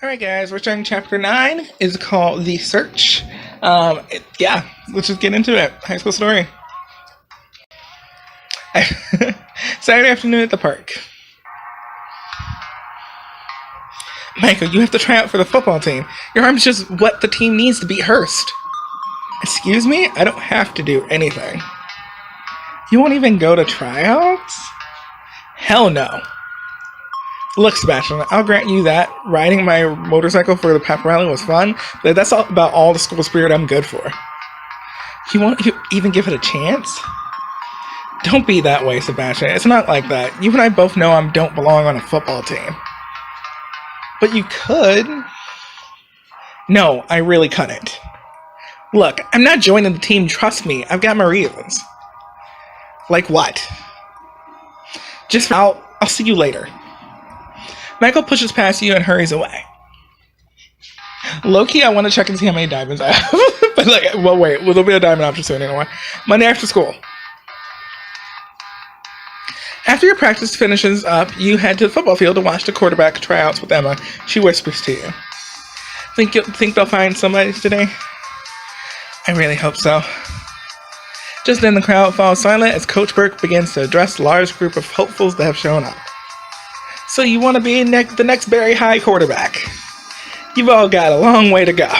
Alright guys, we're starting chapter 9. It's called The Search. Yeah, let's just get into it. High school story. Saturday afternoon at the park. Michael, you have to try out for the football team. Your arm's just what the team needs to beat Hearst. Excuse me? I don't have to do anything. You won't even go to tryouts? Hell no. Look, Sebastian, I'll grant you that riding my motorcycle for the pep rally was fun, but that's all about all the school spirit I'm good for. You won't even give it a chance? Don't be that way, Sebastian. It's not like that. You and I both know I don't belong on a football team. But you could. No, I really couldn't. Look, I'm not joining the team, trust me. I've got my reasons. Like what? I'll see you later. Michael pushes past you and hurries away. Low-key, I want to check and see how many diamonds I have. But wait, there'll be a diamond option soon anyway. Monday after school. After your practice finishes up, you head to the football field to watch the quarterback tryouts with Emma. She whispers to you. Think they'll find somebody today? I really hope so. Just then the crowd falls silent as Coach Burke begins to address the large group of hopefuls that have shown up. So you want to be the next Berry High quarterback. You've all got a long way to go.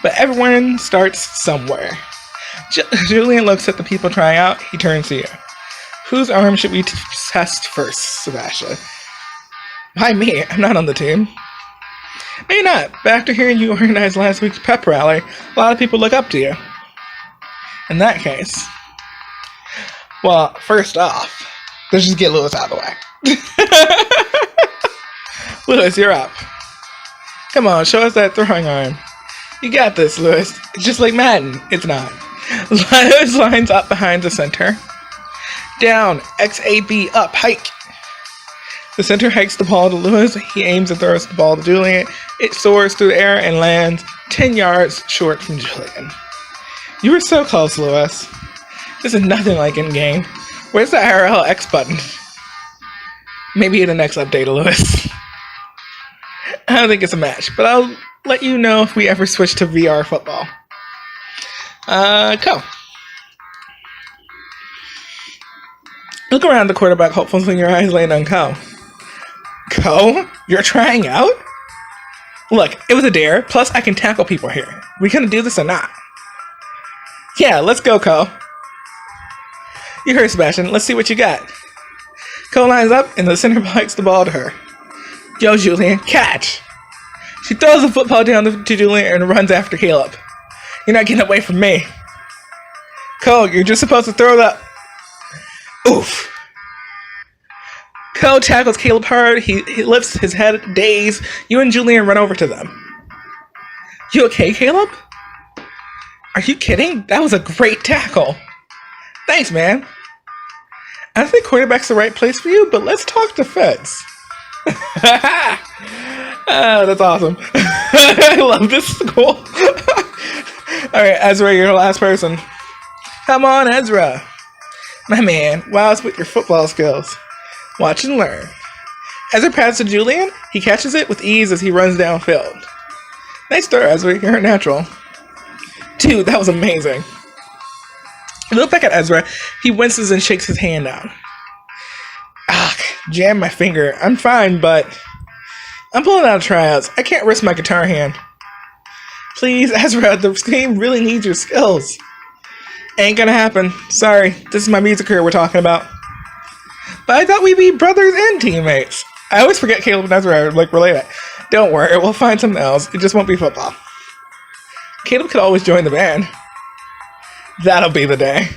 But everyone starts somewhere. Julian looks at the people trying out. He turns to you. Whose arm should we test first, Sebastian? Why me? I'm not on the team. Maybe not, but after hearing you organize last week's pep rally, a lot of people look up to you. In that case, well, first off, let's just get Lewis out of the way. Lewis, you're up. Come on, show us that throwing arm. You got this, Lewis. It's just like Madden. It's not. Lewis lines up behind the center. Down, XAB, up, hike. The center hikes the ball to Lewis. He aims and throws the ball to Julian. It soars through the air and lands 10 yards short from Julian. You were so close, Lewis. This is nothing like in-game. Where's the IRL X button? Maybe in the next update, Lewis. I don't think it's a match, but I'll let you know if we ever switch to VR football. Go. Look around the quarterback hopefuls when your eyes land on Ko. Ko? You're trying out? Look, it was a dare, plus I can tackle people here. We gonna do this or not? Yeah, let's go, Ko. You heard Sebastian, let's see what you got. Ko lines up and the center hikes the ball to her. Yo, Julian, catch! She throws the football down to Julian and runs after Caleb. You're not getting away from me. Ko, you're just supposed to throw the... Oof. Ko tackles Caleb hard. He lifts his head, dazed. You and Julian run over to them. You okay, Caleb? Are you kidding? That was a great tackle. Thanks, man. I don't think quarterback's the right place for you, but let's talk to Feds. That's awesome. I love this school. Alright, Ezra, you're the last person. Come on, Ezra. My man, wow, it's with your football skills. Watch and learn. Ezra passes to Julian. He catches it with ease as he runs downfield. Nice throw, Ezra. You're a natural. Dude, that was amazing. Look back at Ezra. He winces and shakes his hand down. Jam my finger. I'm fine, but I'm pulling out of tryouts. I can't risk my guitar hand. Please, Ezra, the game really needs your skills. Ain't gonna happen. Sorry, this is my music career we're talking about. But I thought we'd be brothers and teammates. I always forget Caleb and Ezra are related. Don't worry, we'll find something else. It just won't be football. Caleb could always join the band. That'll be the day.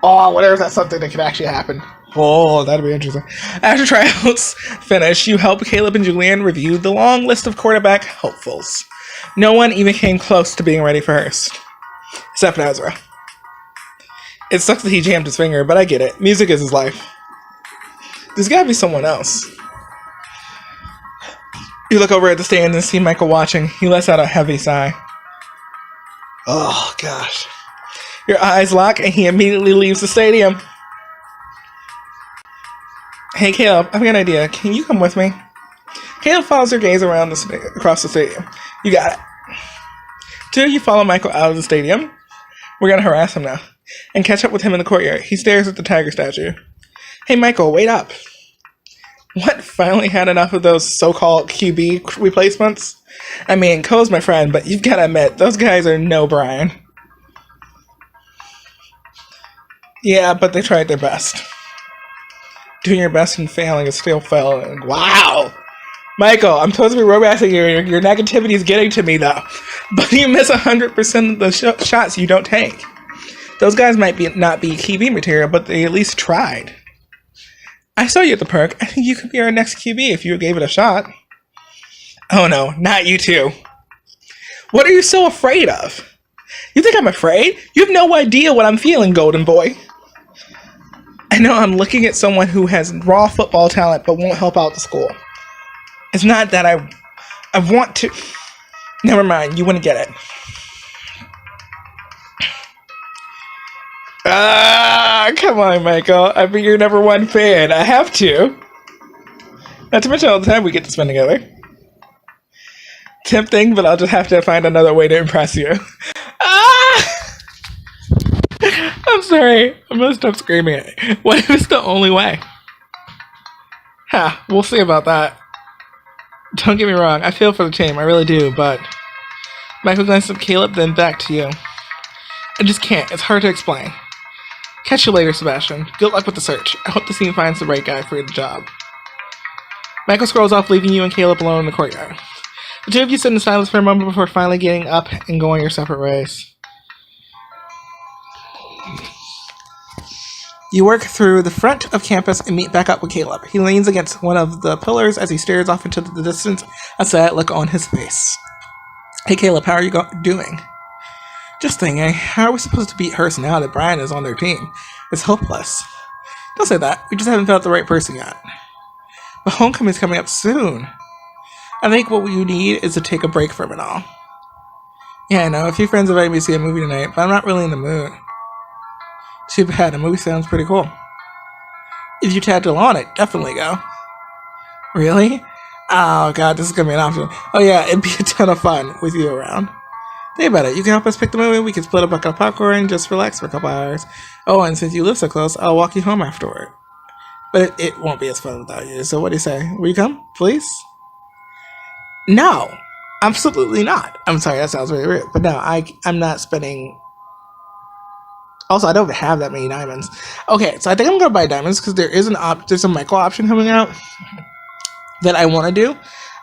Oh, whatever, that's something that could actually happen. Oh, that'd be interesting. After tryouts finish, you help Caleb and Julian review the long list of quarterback hopefuls. No one even came close to being ready for Hearst. Except for Ezra. It sucks that he jammed his finger, but I get it. Music is his life. There's gotta be someone else. You look over at the stand and see Michael watching. He lets out a heavy sigh. Oh, gosh. Your eyes lock and he immediately leaves the stadium. Hey, Caleb, I've got an idea. Can you come with me? Caleb follows her gaze around across the stadium. You got it. Two of you follow Michael out of the stadium. We're gonna harass him now. And catch up with him in the courtyard. He stares at the tiger statue. Hey Michael, wait up. What, finally had enough of those so-called QB replacements? I mean, Cole's my friend, but you've gotta admit, those guys are no Brian. Yeah, but they tried their best. Doing your best and failing is still failing. Wow! Michael, I'm supposed to be romancing you. Your negativity is getting to me, though. But you miss 100% of the shots you don't take. Those guys might not be QB material, but they at least tried. I saw you at the park. I think you could be our next QB if you gave it a shot. Oh no, not you two. What are you so afraid of? You think I'm afraid? You have no idea what I'm feeling, Golden Boy. I know I'm looking at someone who has raw football talent but won't help out the school. It's not that I want to... Never mind, you wouldn't get it. Come on, Michael. I've been your number one fan. I have to. Not to mention all the time we get to spend together. Tempting, but I'll just have to find another way to impress you. I'm sorry. I'm gonna stop screaming. What if it's the only way? We'll see about that. Don't get me wrong. I feel for the team. I really do, but... Michael glanced at Caleb, then back to you. I just can't. It's hard to explain. Catch you later, Sebastian. Good luck with the search. I hope the team finds the right guy for the job. Michael scrolls off, leaving you and Caleb alone in the courtyard. The two of you sit in silence for a moment before finally getting up and going your separate ways. You work through the front of campus and meet back up with Caleb. He leans against one of the pillars as he stares off into the distance, a sad look on his face. Hey Caleb, how are you doing? Just thinking, how are we supposed to beat Hearst now that Brian is on their team? It's hopeless. Don't say that. We just haven't found the right person yet. But homecoming's coming up soon. I think what we need is to take a break from it all. Yeah, I know. A few friends invited me to see a movie tonight, but I'm not really in the mood. Too bad. The movie sounds pretty cool. If you tagged along it, definitely go. Really? Oh god, this is gonna be an option. Oh yeah, it'd be a ton of fun with you around. Think about it. You can help us pick the movie. We can split a bucket of popcorn and just relax for a couple hours. Oh, and since you live so close, I'll walk you home afterward. But it won't be as fun without you. So what do you say? Will you come, please? No, absolutely not. I'm sorry, that sounds really weird. But no, I'm not spending... Also, I don't have that many diamonds. Okay, so I think I'm going to buy diamonds because there is there's a Michael option coming out that I want to do.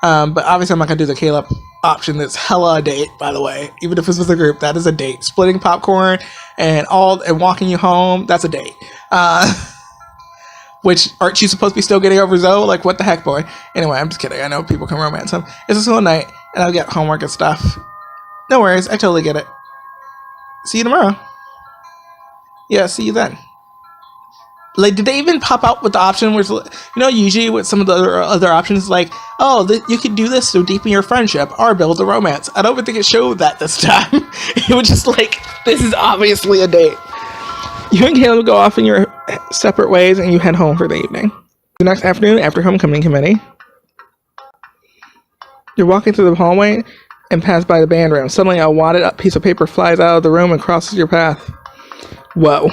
But obviously I'm not going to do the Caleb option that's hella a date, by the way. Even if it's with a group, that is a date. Splitting popcorn and walking you home, that's a date. Which, aren't you supposed to be still getting over Zoe? Like, what the heck, boy? Anyway, I'm just kidding. I know people can romance him. It's a slow night, and I'll get homework and stuff. No worries. I totally get it. See you tomorrow. Yeah, see you then. Like, did they even pop out with the option where, usually with some of the other options, like, oh, you could do this to deepen your friendship or build a romance. I don't even think it showed that this time. It was just like, this is obviously a date. You and Caleb go off in your separate ways and you head home for the evening. The next afternoon, after homecoming committee, you're walking through the hallway and pass by the band room. Suddenly, a wadded up piece of paper flies out of the room and crosses your path. Whoa.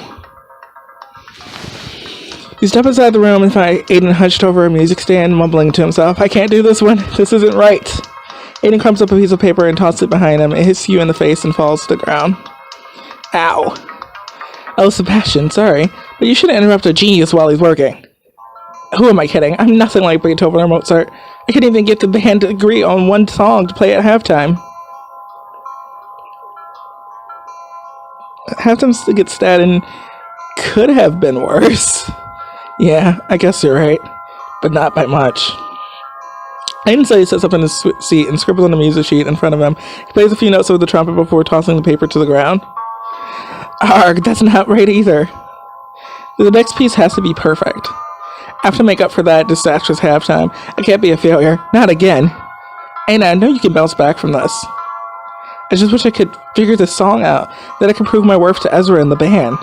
You step inside the room and find Aiden hunched over a music stand, mumbling to himself, I can't do this one. This isn't right. Aiden crumps up a piece of paper and tosses it behind him. It hits you in the face and falls to the ground. Ow. Oh, Sebastian, sorry, but you shouldn't interrupt a genius while he's working. Who am I kidding? I'm nothing like Beethoven or Mozart. I couldn't even get the band to agree on one song to play at halftime. Halftime gets stabbed could have been worse. Yeah, I guess you're right, but not by much. Aiden sits up in his seat and scribbles on a music sheet in front of him. He plays a few notes over the trumpet before tossing the paper to the ground. Arg, that's not right either. The next piece has to be perfect. I have to make up for that disastrous halftime. I can't be a failure. Not again. Aiden, I know you can bounce back from this. I just wish I could figure this song out, that I could prove my worth to Ezra and the band.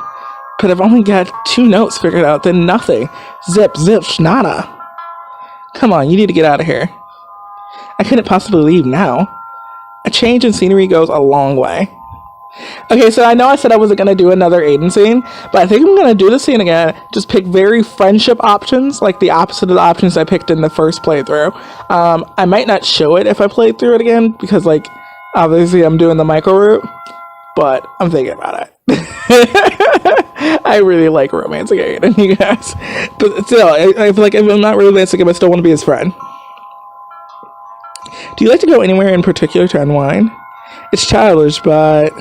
But I've only got 2 notes figured out, then nothing. Zip, zip, nada. Come on, you need to get out of here. I couldn't possibly leave now. A change in scenery goes a long way. Okay, so I know I said I wasn't going to do another Aiden scene, but I think I'm going to do the scene again. Just pick very friendship options, like the opposite of the options I picked in the first playthrough. I might not show it if I play through it again, because, like, obviously I'm doing the micro route, but I'm thinking about it. I really like romancing Aiden, you guys. But still, I feel like if I'm not romancing him, I still want to be his friend. Do you like to go anywhere in particular to unwind? It's childish, but...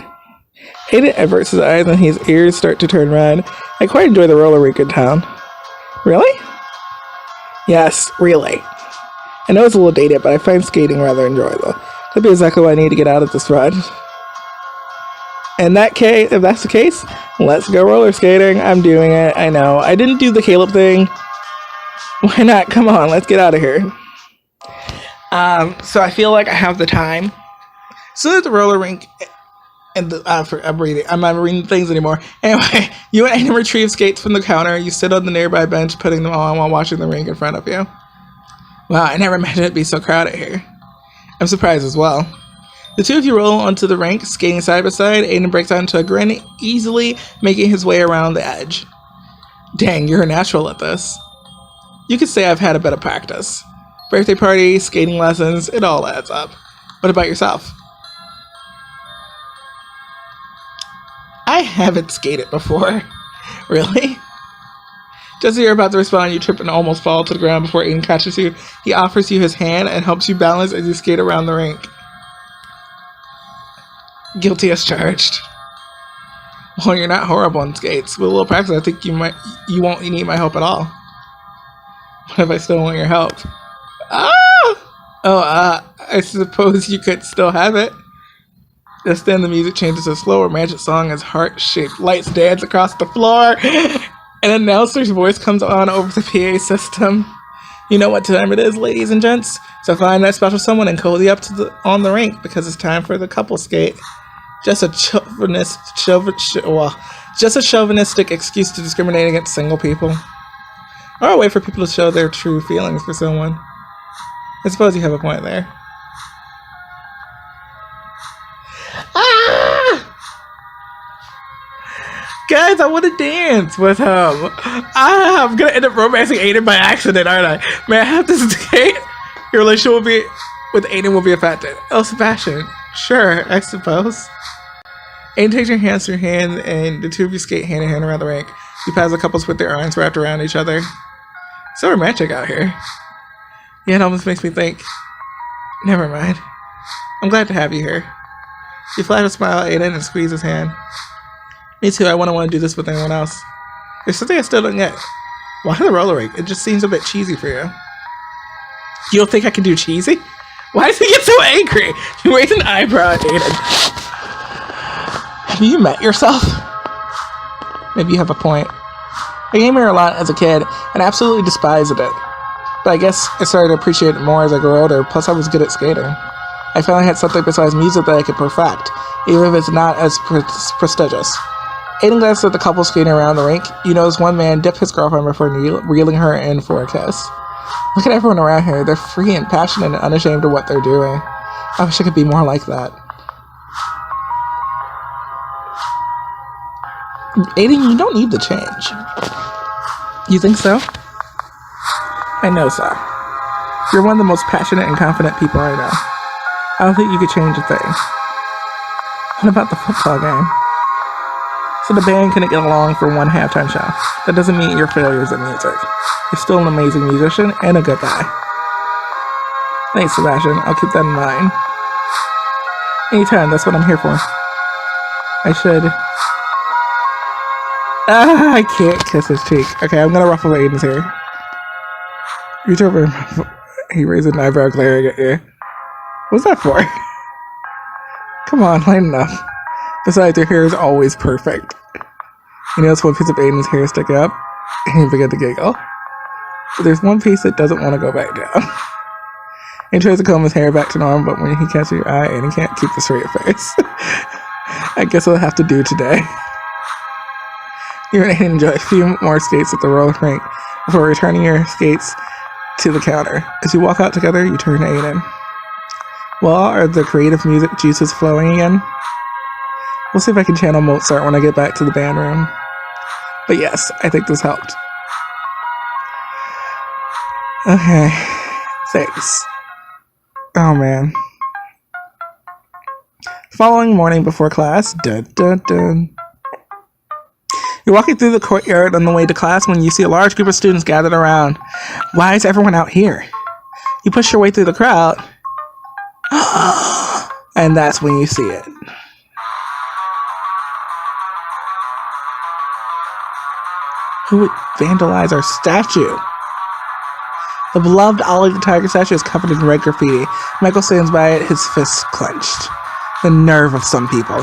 Aiden averts his eyes and his ears start to turn red. I quite enjoy the roller rink in town. Really? Yes, really. I know it's a little dated, but I find skating rather enjoyable. That'd be exactly what I need to get out of this ride. In that case, if that's the case, let's go roller skating. I'm doing it. I know. I didn't do the Caleb thing. Why not? Come on, let's get out of here. So I feel like I have the time. So there's the roller rink. And I'm not reading things anymore. Anyway, you and Aiden retrieve skates from the counter. You sit on the nearby bench, putting them on while watching the rink in front of you. Wow, I never imagined it'd be so crowded here. I'm surprised as well. The two of you roll onto the rink, skating side by side. Aiden breaks out into a grin, easily making his way around the edge. Dang, you're a natural at this. You could say I've had a bit of practice. Birthday party, skating lessons, it all adds up. What about yourself? I haven't skated before. Really? Just as you're about to respond, you trip and almost fall to the ground before Aiden catches you. He offers you his hand and helps you balance as you skate around the rink. Guilty as charged. Well, you're not horrible on skates. With a little practice, I think you won't need my help at all. What if I still want your help? I suppose you could still have it. Just then the music changes to a slow romantic song as heart-shaped lights dance across the floor. An announcer's voice comes on over the PA system. You know what time it is, ladies and gents. So find that special someone and cozy up on the rink because it's time for the couple skate. Just a chauvinistic excuse to discriminate against single people. Or a way for people to show their true feelings for someone. I suppose you have a point there. Guys, I want to dance with him. I'm going to end up romancing Aiden by accident, aren't I? May I have this skate? Your relationship with Aiden will be affected. El Sebastian. Sure, I suppose. Aiden takes your hands through hand and the two of you skate hand in hand around the rink. You pass the couples with their arms wrapped around each other. So romantic out here. Yeah, it almost makes me think. Never mind. I'm glad to have you here. You flash a smile at Aiden and squeeze his hand. Me too, I wouldn't want to do this with anyone else. There's something I still don't get. Why the roller rink? It just seems a bit cheesy for you. You don't think I can do cheesy? Why does he get so angry? You raise an eyebrow at Aiden. Have you met yourself? Maybe you have a point. I came here a lot as a kid and absolutely despised it. But I guess I started to appreciate it more as I grew older, plus I was good at skating. I finally had something besides music that I could perfect, even if it's not as prestigious. Aiden glanced at the couple skating around the rink. You notice one man dip his girlfriend before reeling her in for a kiss. Look at everyone around here. They're free and passionate and unashamed of what they're doing. I wish I could be more like that. Aiden, you don't need to change. You think so? I know so. You're one of the most passionate and confident people I know. I don't think you could change a thing. What about the football game? So the band couldn't get along for one halftime show. That doesn't mean you're failures in music. You're still an amazing musician and a good guy. Thanks, Sebastian. I'll keep that in mind. Anytime, that's what I'm here for. I should... I can't kiss his cheek. Okay, I'm gonna ruffle Aiden's hair. Reach over. He raised an eyebrow glaring at you. What's that for? Come on, lighten up. Besides, your hair is always perfect. You notice one piece of Aiden's hair stick up, and you begin to giggle. But there's one piece that doesn't want to go back down. He tries to comb his hair back to normal, but when he catches your eye, Aiden can't keep a straight face. I guess I'll have to do today. You and Aiden enjoy a few more skates at the roller rink before returning your skates to the counter. As you walk out together, you turn to Aiden. Well, are the creative music juices flowing again? We'll see if I can channel Mozart when I get back to the band room. But yes, I think this helped. Okay. Thanks. Oh man. Following morning before class. Dun, dun, dun. You're walking through the courtyard on the way to class when you see a large group of students gathered around. Why is everyone out here? You push your way through the crowd. And that's when you see it. Who would vandalize our statue? The beloved Ollie the Tiger statue is covered in red graffiti. Michael stands by it, his fists clenched. The nerve of some people.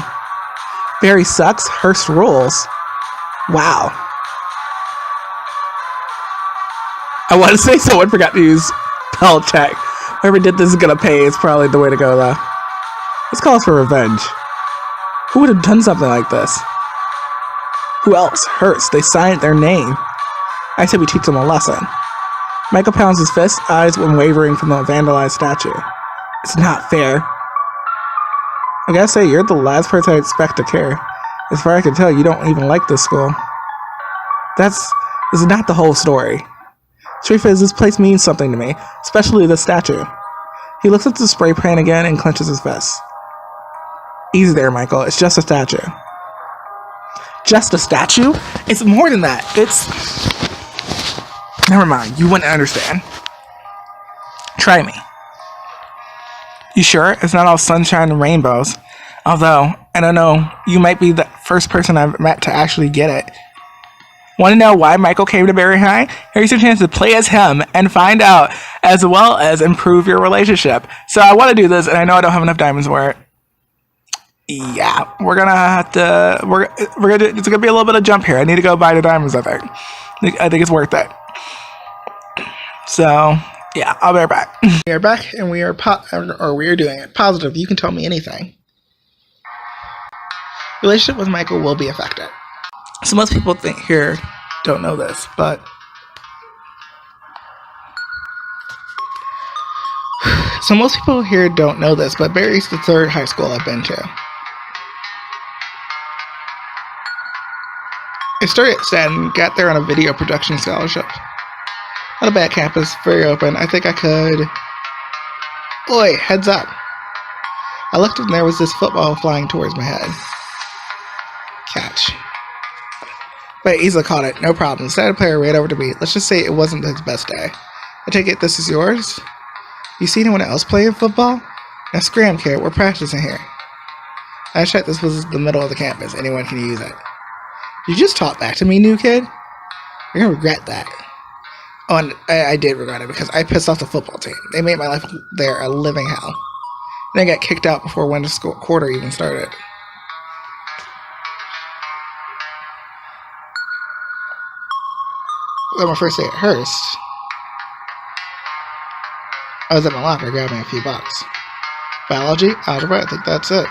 Barry sucks, Hearst rules. Wow. I want to say someone forgot to use spell check. Whoever did this is gonna pay. It's probably the way to go, though. This calls for revenge. Who would have done something like this? Who else? Hearst. They signed their name. I said we teach them a lesson. Michael pounds his fist, eyes unwavering from the vandalized statue. It's not fair. I gotta say, you're the last person I expect to care. As far as I can tell, you don't even like this school. This is not the whole story. Truth is, this place means something to me, especially the statue. He looks at the spray paint again and clenches his fist. Easy there, Michael. It's just a statue. Just a statue? It's more than that. Never mind. You wouldn't understand. Try me. You sure? It's not all sunshine and rainbows. Although, I don't know, you might be the first person I've met to actually get it. Want to know why Michael came to Berry High? Here's your chance to play as him and find out, as well as improve your relationship. So I want to do this, and I know I don't have enough diamonds for it. Yeah, we're gonna have to. We're gonna. It's gonna be a little bit of jump here. I need to go buy the diamonds. I think it's worth it. So yeah, I'll be right back. We are back, and we are doing it positive. You can tell me anything. Relationship with Michael will be affected. So most people here don't know this, but Barry's the third high school I've been to. I started at Staten, got there on a video production scholarship. Not a bad campus, very open. I think I could... Oi, heads up. I looked and there was this football flying towards my head. Catch. But I easily caught it, no problem. The Staten player ran over to me. Let's just say it wasn't his best day. I take it this is yours? You see anyone else playing football? Now scram, kid, we're practicing here. I checked this was the middle of the campus. Anyone can use it. You just talk back to me, new kid? You're gonna regret that. Oh, and I did regret it because I pissed off the football team. They made my life there a living hell. And I got kicked out before winter quarter even started. On my first day at Hearst, I was at my locker grabbing a few bucks. Biology, algebra, I think that's it.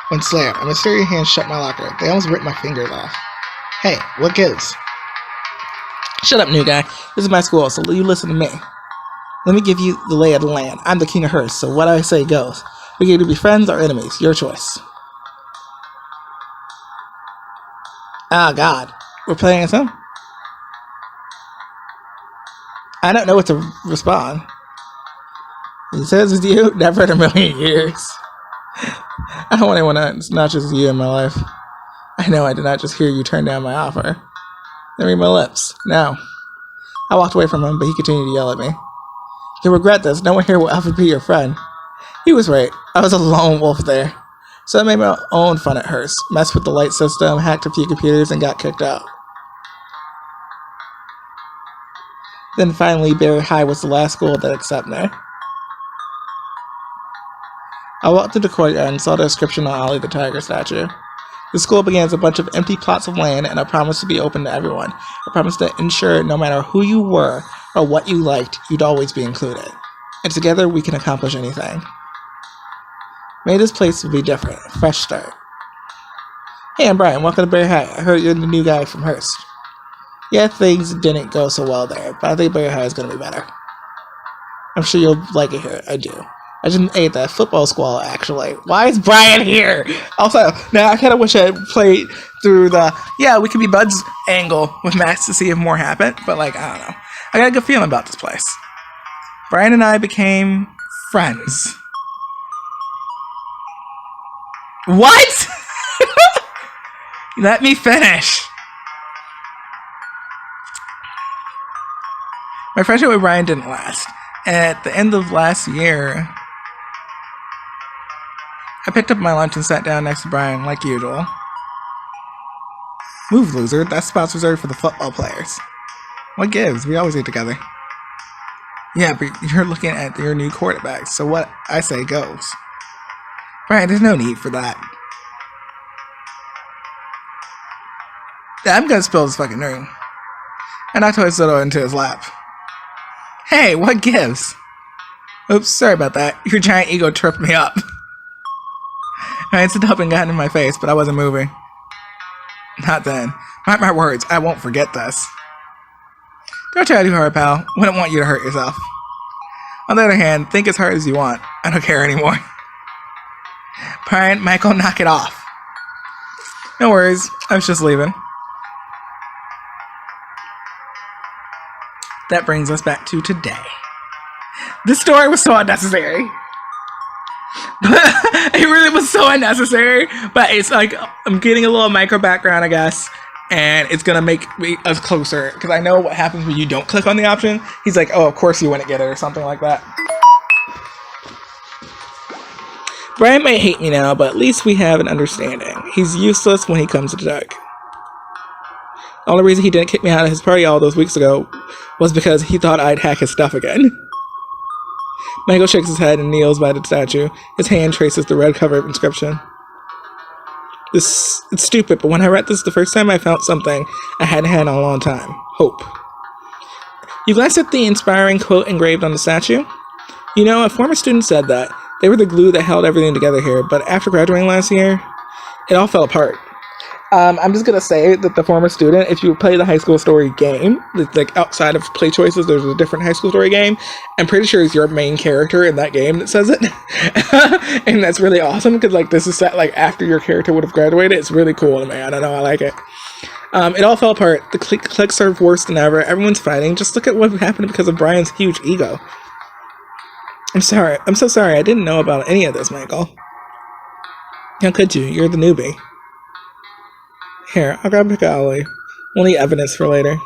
When slam, a mysterious hand shut my locker. They almost ripped my fingers off. Hey, what gives? Shut up, new guy. This is my school, so you listen to me. Let me give you the lay of the land. I'm the king of Hearst, so what I say goes. We can either be friends or enemies. Your choice. Ah, God. We're playing as him? I don't know what to respond. He says it's you? Never in a million years. I don't want anyone else, not just you in my life. I know I did not just hear you turn down my offer. Then read my lips. No. I walked away from him, but he continued to yell at me. You'll regret this. No one here will ever be your friend. He was right. I was a lone wolf there. So I made my own fun at Hearst. Messed with the light system, hacked a few computers, and got kicked out. Then finally, Berry High was the last school that accepted me. I walked through the courtyard and saw the inscription on Ollie the Tiger statue. The school began as a bunch of empty plots of land and a promise to be open to everyone. A promise to ensure no matter who you were or what you liked, you'd always be included. And together we can accomplish anything. Maybe this place will be different. Fresh start. Hey, I'm Brian. Welcome to Berry High. I heard you're the new guy from Hearst. Yeah, things didn't go so well there, but I think Berry High is going to be better. I'm sure you'll like it here. I do. I just ate that football squall, actually. Why is Brian here? Also, now I kind of wish I had played through the, yeah, we could be buds angle with Max to see if more happened. But, like, I don't know. I got a good feeling about this place. Brian and I became friends. What? Let me finish. My friendship with Brian didn't last. At the end of last year, I picked up my lunch and sat down next to Brian, like usual. Move, loser. That spot's reserved for the football players. What gives? We always eat together. Yeah, but you're looking at your new quarterback, so what I say goes. Brian, there's no need for that. Yeah, I'm gonna spill this fucking ring. And I tossed Soto into his lap. Hey, what gives? Oops, sorry about that. Your giant ego tripped me up. I stood up and got in my face, but I wasn't moving. Not then. Mark my words, I won't forget this. Don't try too hard, pal. Wouldn't want you to hurt yourself. On the other hand, think as hard as you want. I don't care anymore. Brian, Michael, knock it off. No worries, I was just leaving. That brings us back to today. This story was so unnecessary. It really was so unnecessary. But it's like, I'm getting a little micro background, I guess. And it's going to make us closer. Because I know what happens when you don't click on the option. He's like, oh, of course you wouldn't get it or something like that. Brian might hate me now, but at least we have an understanding. He's useless when he comes to Doug. The only reason he didn't kick me out of his party all those weeks ago was because he thought I'd hack his stuff again. Michael shakes his head and kneels by the statue. His hand traces the red cover inscription. It's stupid, but when I read this the first time, I found something I hadn't had in a long time. Hope. You glanced at the inspiring quote engraved on the statue? You know, a former student said that. They were the glue that held everything together here, but after graduating last year, it all fell apart. I'm just going to say that the former student, if you play the high school story game, like outside of play choices, there's a different high school story game. I'm pretty sure it's your main character in that game that says it. And that's really awesome because like this is set like after your character would have graduated. It's really cool to me. I don't know. I like it. It all fell apart. The cliques are worse than ever. Everyone's fighting. Just look at what happened because of Brian's huge ego. I'm sorry. I'm so sorry. I didn't know about any of this, Michael. How could you? You're the newbie. Here, I'll grab a pick of Ollie. We'll need evidence for later.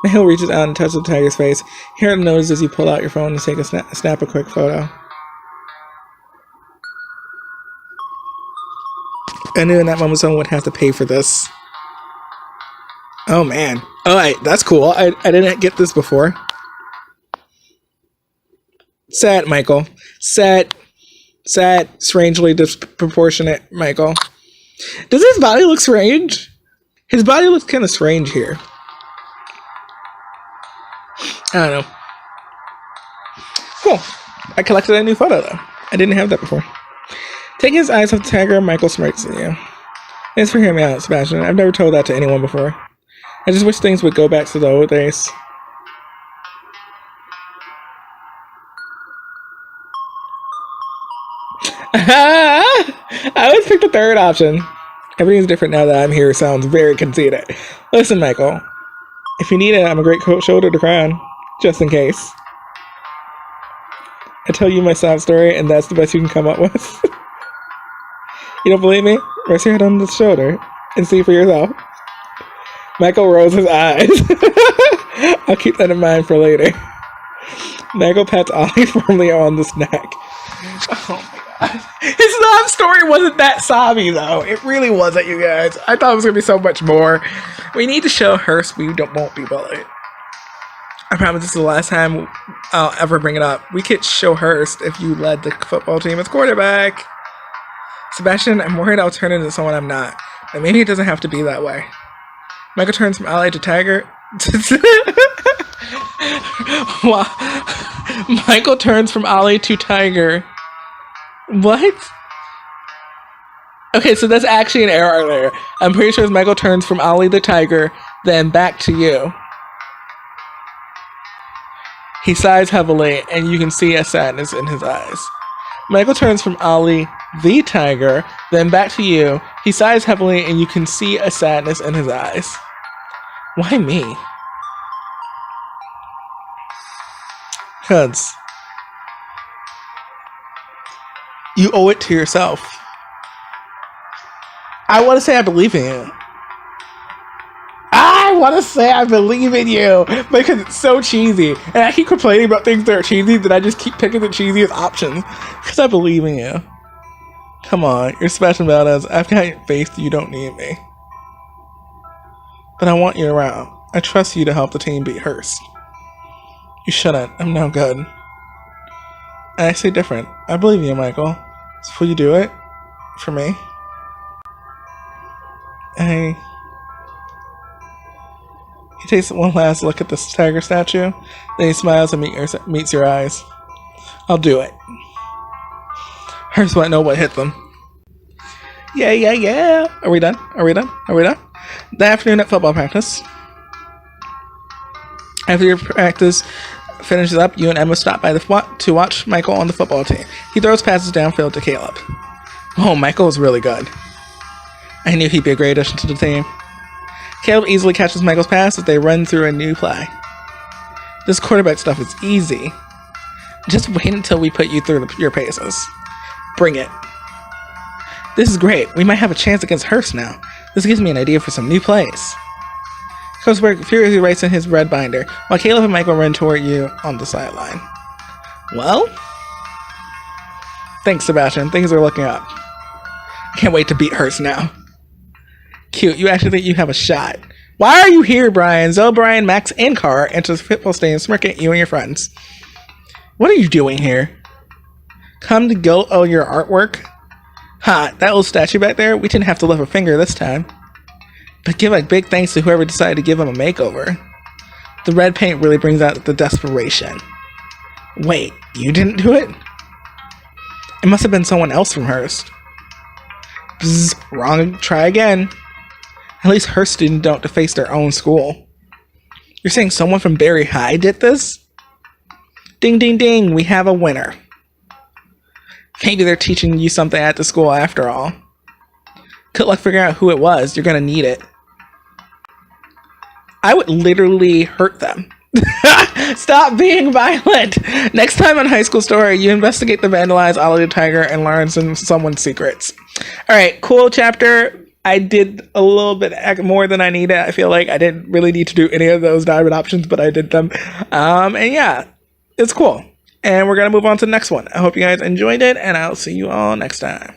Michael reaches out and touches the tiger's face. Here it notices as you pull out your phone to take snap a quick photo. I knew in that moment someone would have to pay for this. Oh man. Alright, that's cool. I didn't get this before. Sad, Michael. Sad, strangely disproportionate, Michael. Does his body look strange? His body looks kind of strange here. I don't know. Cool. I collected a new photo, though. I didn't have that before. Taking his eyes off the tiger, Michael smirks at you. Thanks for hearing me out, Sebastian. I've never told that to anyone before. I just wish things would go back to the old days. I always pick the third option. Everything's different now that I'm here. Sounds very conceited. Listen, Michael. If you need it, I'm a great shoulder to cry on. Just in case. I tell you my sob story, and that's the best you can come up with. You don't believe me? Rest your head on the shoulder and see for yourself. Michael rolls his eyes. I'll keep that in mind for later. Michael pats Ollie firmly on the neck. Oh my god. His sob story wasn't that sobby, though. It really wasn't, you guys. I thought it was going to be so much more. We need to show Hurst we won't be bullied. I promise this is the last time I'll ever bring it up. We could show Hurst if you led the football team as quarterback. Sebastian, I'm worried I'll turn into someone I'm not. But maybe it doesn't have to be that way. Michael turns from Ollie to Tiger. Wow. Michael turns from Ollie to Tiger. What? Okay, so that's actually an error there. I'm pretty sure it's Michael turns from Ollie the Tiger, then back to you. He sighs heavily, and you can see a sadness in his eyes. Michael turns from Ollie, the tiger, then back to you. He sighs heavily, and you can see a sadness in his eyes. Why me? Because you owe it to yourself. I want to say I believe in you. I want to say I believe in you because it's so cheesy. And I keep complaining about things that are cheesy that I just keep picking the cheesiest options because I believe in you. Come on, you're smashing about us. I've got faith you don't need me. But I want you around. I trust you to help the team beat Hearst. You shouldn't. I'm no good. And I say different. I believe in you, Michael. So will you do it? For me? He takes one last look at the tiger statue, then he smiles and meets your eyes. I'll do it. Hearst won't know what hit them. Yeah. Are we done? The afternoon at football practice. After your practice finishes up, you and Emma stop by to watch Michael on the football team. He throws passes downfield to Caleb. Oh, Michael is really good. I knew he'd be a great addition to the team. Caleb easily catches Michael's pass as they run through a new play. This quarterback stuff is easy. Just wait until we put you through your paces. Bring it. This is great. We might have a chance against Hearst now. This gives me an idea for some new plays. Coach Berg furiously writes in his red binder, while Caleb and Michael run toward you on the sideline. Well? Thanks, Sebastian. Things are looking up. Can't wait to beat Hearst now. Cute. You actually think you have a shot. Why are you here, Brian? Zoe, Brian, Max, and Carr enter the football stadium smirking at you and your friends. What are you doing here? Come to go your artwork? Ha, that old statue back there? We didn't have to lift a finger this time. But give a big thanks to whoever decided to give him a makeover. The red paint really brings out the desperation. Wait, you didn't do it? It must have been someone else from Hearst. Bzz, wrong. Try again. At least Hearst students don't deface their own school. You're saying someone from Berry High did this? Ding, ding, ding. We have a winner. Maybe they're teaching you something at the school after all. Good luck figuring out who it was. You're going to need it. I would literally hurt them. Stop being violent. Next time on High School Story, you investigate the vandalized Ollie the Tiger and learn someone's secrets. All right, cool chapter. I did a little bit more than I needed. I feel like I didn't really need to do any of those diamond options, but I did them. And yeah, it's cool. And we're going to move on to the next one. I hope you guys enjoyed it, and I'll see you all next time.